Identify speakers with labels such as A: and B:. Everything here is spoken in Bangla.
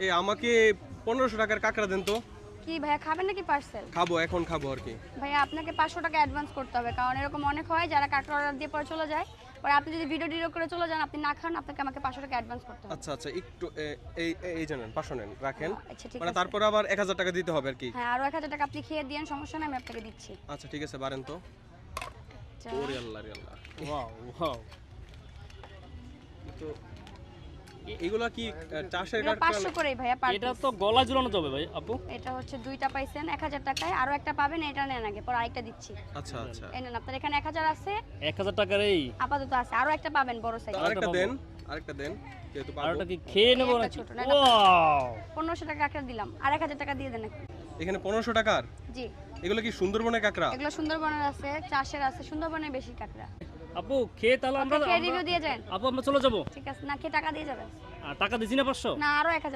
A: এই আমাকে 1500 টাকার কাঁকড়া দেন তো।
B: কি ভাইয়া খাবেন নাকি পার্সেল?
A: খাবো, এখন খাবো আর কি।
B: ভাইয়া আপনাকে 500 টাকা অ্যাডভান্স করতে হবে, কারণ এরকম অনেক হয় যারা কাঁকড়া অর্ডার দিয়ে পরে চলে যায়, পরে আপনি যদি ভিডিও করে চলে যান, আপনি না খান, আপনাকে আমাকে 500 টাকা অ্যাডভান্স করতে হবে।
A: আচ্ছা আচ্ছা, একটু এই জানেন 500 নেন, রাখেন।
B: আচ্ছা ঠিক
A: মানে
B: আছে।
A: তারপর আবার 1000 টাকা দিতে হবে আর কি।
B: হ্যাঁ, আরো 1000 টাকা আপনি খেয়ে দিয়েন, সমস্যা নাই, আমি আপনাকে দিচ্ছি।
A: আচ্ছা ঠিক আছে, বারেন তো।
B: আচ্ছা।
A: ওরে আল্লাহ রে আল্লাহ।
C: Wow wow.
A: তো এগুলা কি চাষের
B: এগুলো
A: কাঁকড়া?
B: 500 করেই ভাইয়া পার
C: এটা
B: পিস।
C: তো গলা ঝুলানো যাবে ভাই আপু।
B: এটা হচ্ছে দুইটা পাইছেন 1000 টাকায়, আরো একটা পাবেন, এটা নেন আগে, পরে আরেকটা দিচ্ছি।
A: আচ্ছা আচ্ছা,
B: এই নেন, আপনার এখানে 1000 আছে,
C: 1000 টাকার এই
B: আপাতত আছে, আরো একটা পাবেন বড় সাইজ।
A: আরেকটা দেন, আরেকটা দেন, যেহেতু
C: আর
A: পাবো।
C: ওটা কি খেয়ে নেবো
B: একটা
C: নাকি?
B: ছোট, না, না।
C: ওয়াও
B: 1500 টাকা কাঁকড়া দিলাম, আর 1000 টাকা দিয়ে দেন এখন।
A: এখানে 1500 টাকার।
B: জি,
A: এগুলো কি সুন্দরবনের কাঁকড়া?
B: এগুলো সুন্দরবনের আছে, চাষের আছে, সুন্দরবনের বেশি কাঁকড়া।
C: আপু খেয়ে তাহলে আমরা
B: খেয়ে রিভিউ দিয়ে যান।
C: আপু আমরা চলে যাবো।
B: ঠিক আছে, না খেয়ে টাকা দিয়ে যাবেন।
C: আর টাকা দিছি না 500?
B: না, আরো 1000